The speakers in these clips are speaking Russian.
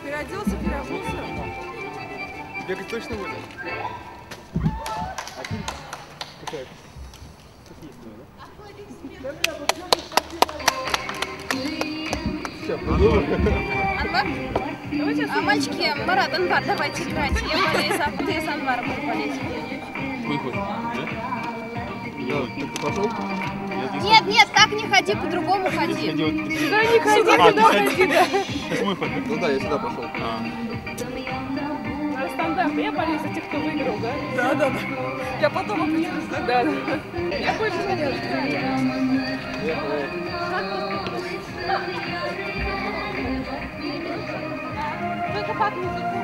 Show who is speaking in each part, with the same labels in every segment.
Speaker 1: Переоделся, переобулся.
Speaker 2: Бегать точно будешь? Какая? Какие
Speaker 3: Анвар? А мальчики, Марат, Анвар, давайте играть. Я болею, ты с Анваром будешь болеть.
Speaker 2: Выходит, да? Ты пошел?
Speaker 3: Нет, нет, так не ходи, по-другому ходи.
Speaker 1: Сюда не ходи, туда ходи, да.
Speaker 2: Это мой ход, да?
Speaker 4: Ну да, я сюда пошел.
Speaker 1: Стандарт. Я болею за тех, кто выиграл, да? Да, да, да. Я потом определюсь, да? Да, да. Я больше не делаю. Только под музыку.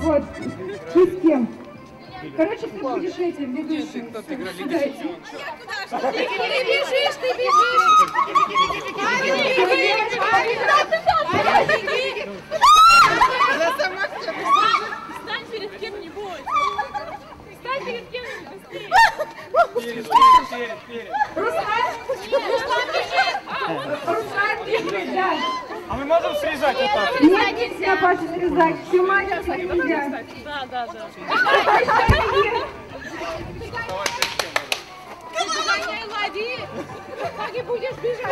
Speaker 5: Вот, ты с кем? Короче, ты будешь этим ведущим.
Speaker 3: Ты бежишь, ты бежишь! Стань перед кем-нибудь! Стань перед кем-нибудь быстрее!
Speaker 2: Перед.
Speaker 5: Руслан бежит, да.
Speaker 2: А мы можем срезать вот так?
Speaker 5: Нет, нельзя, Паша, срезать. Все маленькие нельзя.
Speaker 1: Да, да, да.
Speaker 3: Лови! Так и будешь бежать!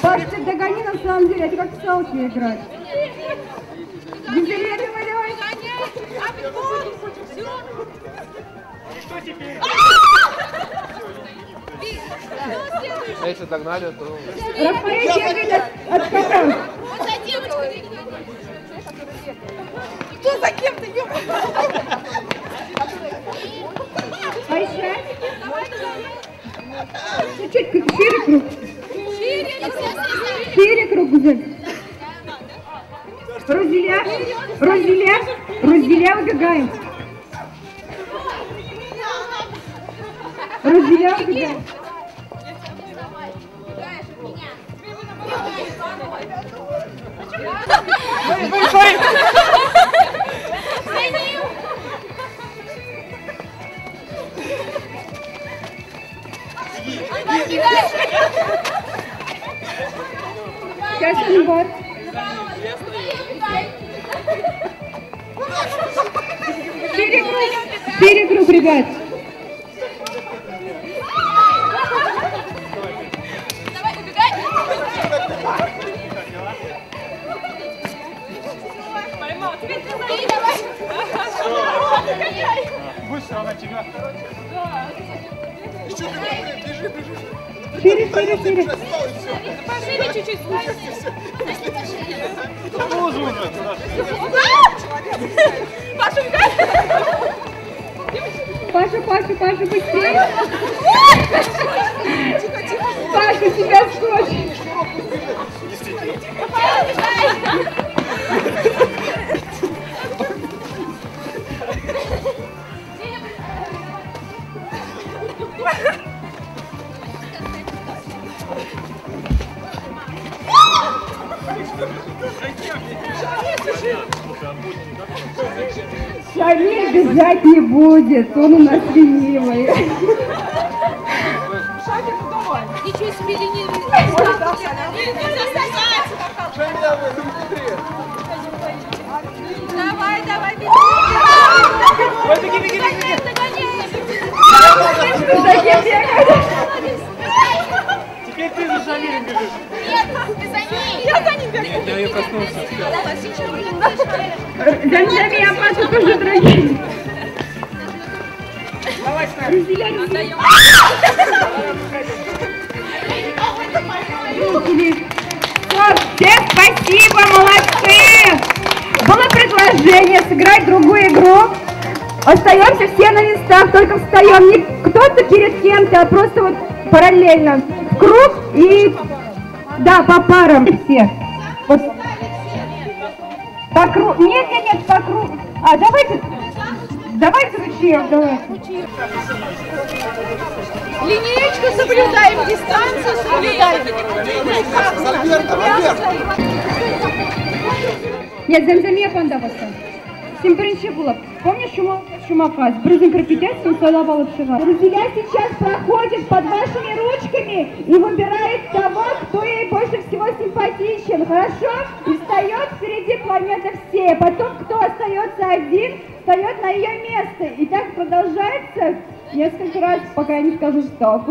Speaker 5: Паша, ты догони на самом деле, это как в салки играть. Бежи, давай, давай.
Speaker 2: Что теперь?
Speaker 4: А если догнали, то...
Speaker 5: Рафаэль бегает от кота.
Speaker 3: Вот за девочкой!
Speaker 1: Кто за кем ты идешь?
Speaker 5: Айша. Чуть-чуть, шире круг. Шире круг, Гузель. Разделя, убегаем. Разделя, убегаем. Сейчас Анвар. Шире круг, ребят.
Speaker 3: Давай, убегай!
Speaker 1: Поймал, теперь ты
Speaker 3: Давай!
Speaker 2: Будешь равна тебя?
Speaker 5: Шире.
Speaker 3: Пошире чуть-чуть,
Speaker 2: Тоже уже.
Speaker 3: Паша, убегай!
Speaker 5: Паша, быстрее. Паша, тебя скотч. Шамиль бежать не будет, он у нас ленивый.
Speaker 3: Ничего себе не Давай, беги! Догоняй!
Speaker 2: Теперь ты за Шамилем бежишь.
Speaker 3: Нет, ты за ней!
Speaker 1: Я за ним бегу!
Speaker 2: Я ее коснулся.
Speaker 5: За меня Паша тоже дорогие.
Speaker 2: Давай, Стар.
Speaker 5: Всем спасибо, молодцы! Было предложение сыграть другую игру. Остаемся все на местах. местах, только встаем. Не кто-то перед кем-то, а просто вот параллельно. В круг и... Да, по парам все. Вот. По кругу. Нет, по кругу. А, давайте ручеек, давай.
Speaker 1: Линеечку соблюдаем, дистанцию соблюдаем.
Speaker 5: Нет, Земземия Пандаваса. Симпринчи было. Помнишь Шумафаз? Брызен крапитяцию, салава лапшева. Друзья сейчас проходит под вашими ручками и выбирает того, кто ей больше всего симпатичен. Хорошо? И встает впереди планеты все. Потом, кто остается один, встает на ее место. И так продолжается несколько раз, пока я не скажу стоп.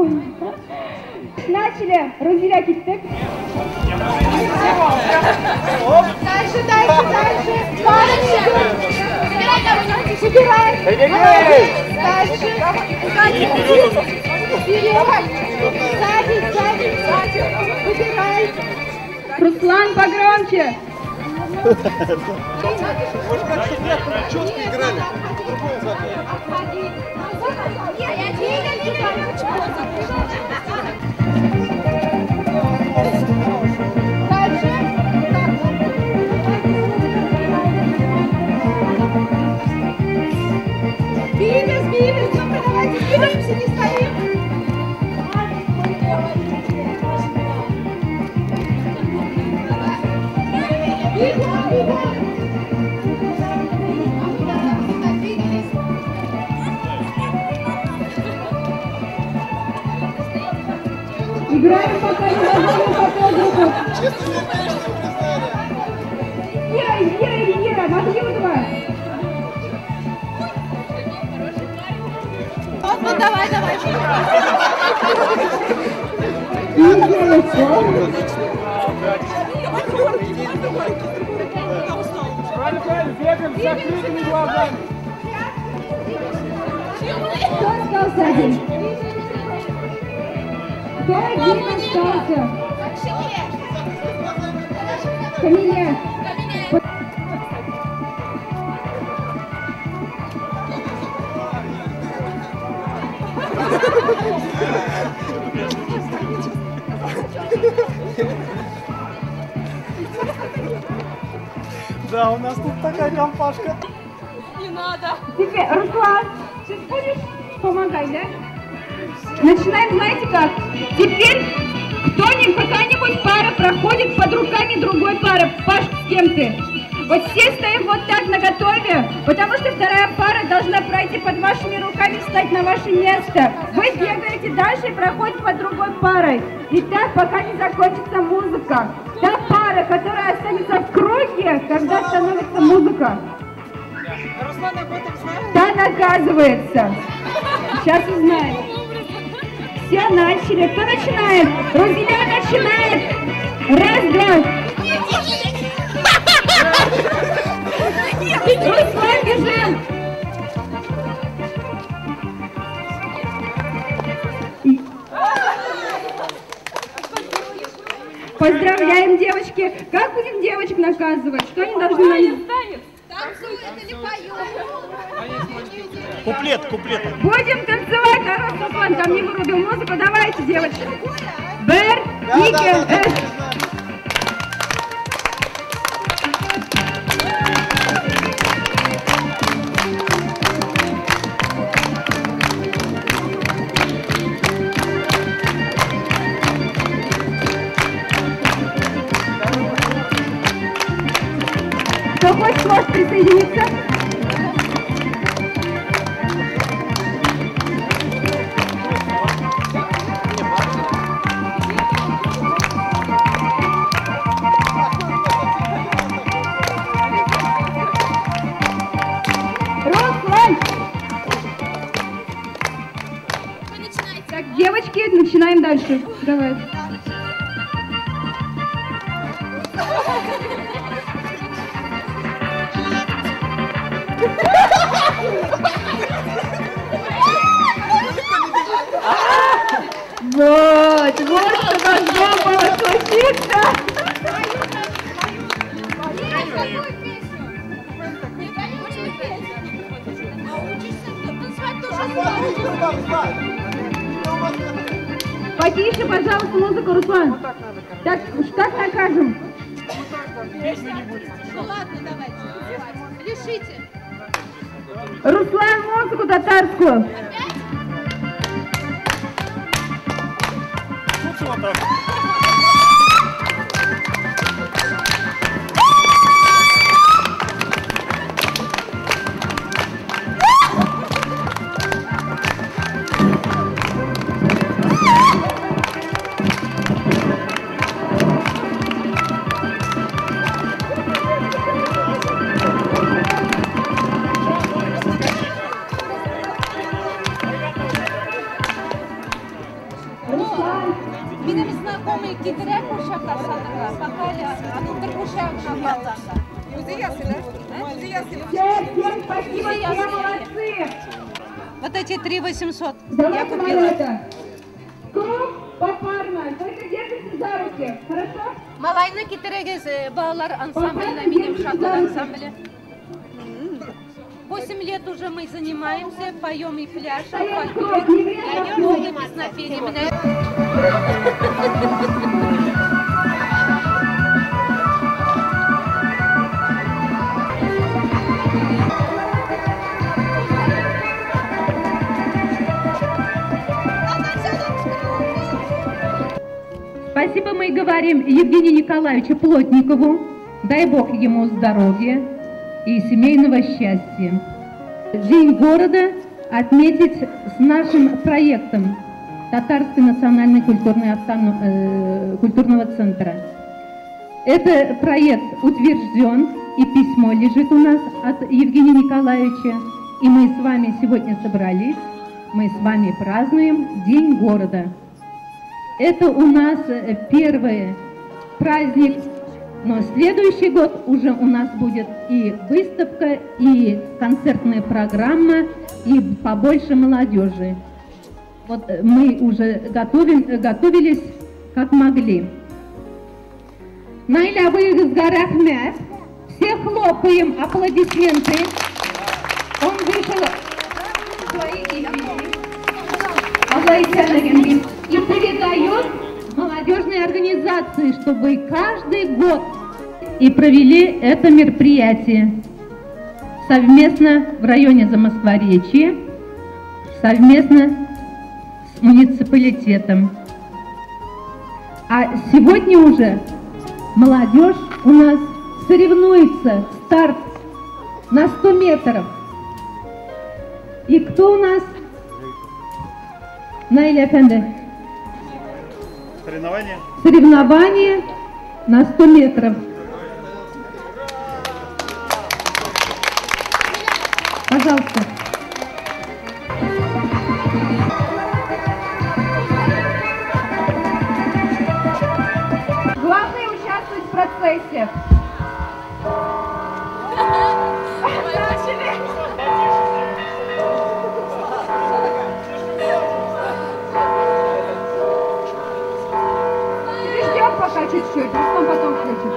Speaker 5: Начали. Рузиля Киттек. Дальше. Собираем. Дальше. Сзади. Выбирай. Руслан, погромче.
Speaker 6: Может, как чтобы четко играли.
Speaker 5: Бивис, ну-ка давайте двигаемся, не стоим. Играем пока не нажали по подругу. Ира, Махьюдова.
Speaker 3: Ну давай.
Speaker 2: Правильно, бегаем с закрытыми глазами.
Speaker 5: Кто остался один? Кто один остался? Камиля.
Speaker 2: Да, у нас тут такая компашка.
Speaker 1: Не надо.
Speaker 5: Теперь, Руслан, сейчас будешь помогать, да? Начинаем, знаете как? Теперь какая-нибудь пара проходит под руками другой пары. Паш, с кем ты? Вот все стоим вот так наготове, потому что вторая пара должна пройти под вашими руками, встать на ваше место. Вы бегаете дальше и проходите под другой парой. И так, пока не закончится музыка. Та пара, которая останется в круге, когда становится музыка,
Speaker 1: Руслан об этом знает?
Speaker 5: та наказывается. Сейчас узнаем. Все начали. Кто начинает? Рузиля начинает. Раз, два. Руслан, бежим. Поздравляем, девочки. Как будем девочек наказывать? Что они должны на...
Speaker 2: Куплет.
Speaker 5: Будем танцевать, народ, Руслан там не вырубил музыку. Давайте, девочки. Бэр, Ники, Кто хочет, может присоединиться. Руслан! Так, девочки, начинаем дальше. Давай. Вот, что должно было случиться. Потише, пожалуйста, музыку, Руслан. Так, как накажем?
Speaker 3: Ну ладно, давайте. Решите.
Speaker 5: Руслан, музыку татарскую.
Speaker 2: Лучше вот так.
Speaker 3: Benim знакомый китрек uşaklar satırlar. Bakalım, anıdır uşak şakallarsa.
Speaker 5: Всем спасибо, все молодцы.
Speaker 3: Вот эти 3800 я
Speaker 5: Давайте
Speaker 3: купила.
Speaker 5: это. Круг попарно. Только держите за руки. Хорошо?
Speaker 3: Malayna kitrегез bağlar ансамбльна, benim uşaklar ансамбле. 8 лет уже мы занимаемся, поем и пляшем,
Speaker 5: Стоять круг, не время
Speaker 3: и песнопением.
Speaker 5: Спасибо мы говорим Евгению Николаевичу Плотникову. Дай Бог ему здоровья и семейного счастья. День города отметить с нашим проектом Татарской национальной культурного центра. Этот проект утвержден, и письмо лежит у нас от Евгения Николаевича. И мы с вами сегодня собрались, мы с вами празднуем День города. Это у нас первый праздник, но следующий год уже у нас будет и выставка, и концертная программа, и побольше молодежи. Вот мы уже готовились как могли. Найля Выгызга Рахмет. Все хлопаем, аплодисменты. Он вышел и передает молодежной организации, чтобы каждый год и провели это мероприятие совместно в районе Замоскворечья, совместно с муниципалитетом. А сегодня уже молодежь у нас соревнуется, старт на 100 метров. И кто у нас? Найля Фенде.
Speaker 2: Соревнования.
Speaker 5: Соревнования на 100 метров. Пожалуйста. Главное участвовать в процессе. Ждем пока чуть-чуть, Рустам потом включит.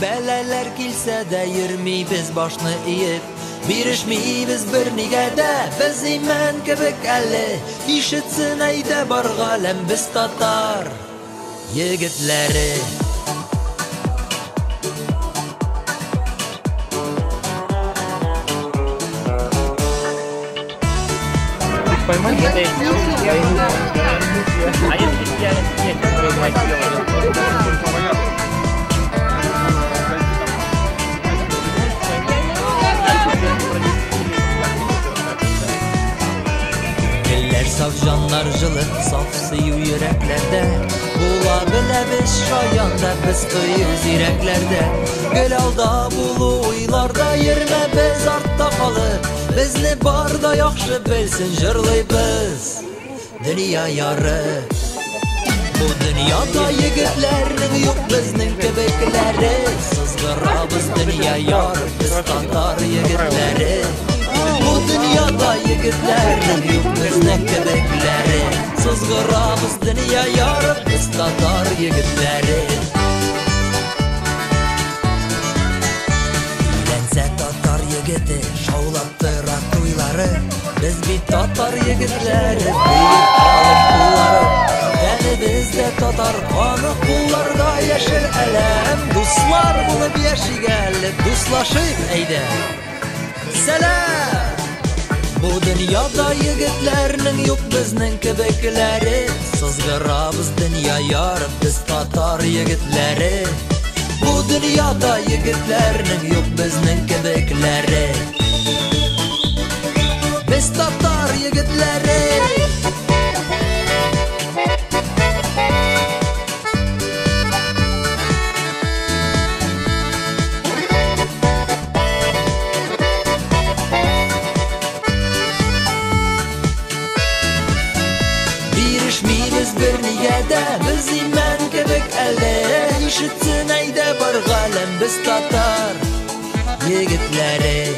Speaker 7: Belalar kilse de yürümeybiz başını eğip Birişmeybiz bir nigede biz iman kibik elle İşitsin eyde bargalem biz Tatar yigitleri
Speaker 2: Поймать это а если я нет,
Speaker 7: Eller saf canlar жылы, saf suyu yüreklerde Bula bile biz şayanda biz öyüz yüreklerde Gül alda bulu uylarda yerime biz artta kalır Bizni barda yaxşı bilsin jırlaybız Dünya yarı Bu dünyada yigitlerinin yok bizning kibikleri Sızgırabız dünya yarı biz Tatar yigitleri Bu dünyada yigitlerinin yok bizning kibikleri Sızgırabız dünya yarı biz Tatar yigitleri Lense Tatar yigiti şavlap tıra kuyları Biz bir Tatar yigitleri büyük alim kulları Yani bizde Tatar kanı kullarda yeşil elem Dostlar bulup yaşayalım dostlaşıp eyde Selam Bu dünyada yigitlerinin yok bizning kibikleri Sızgırabız dünya yarı biz Tatar yigitleri Bu dünyada yigitlerinin yok bizning kibikleri Biz Tatar yigitleri Birişmeybiz bir niyede biz iman kibik elde İşitsin eyde bargalem biz Tatar yigitleri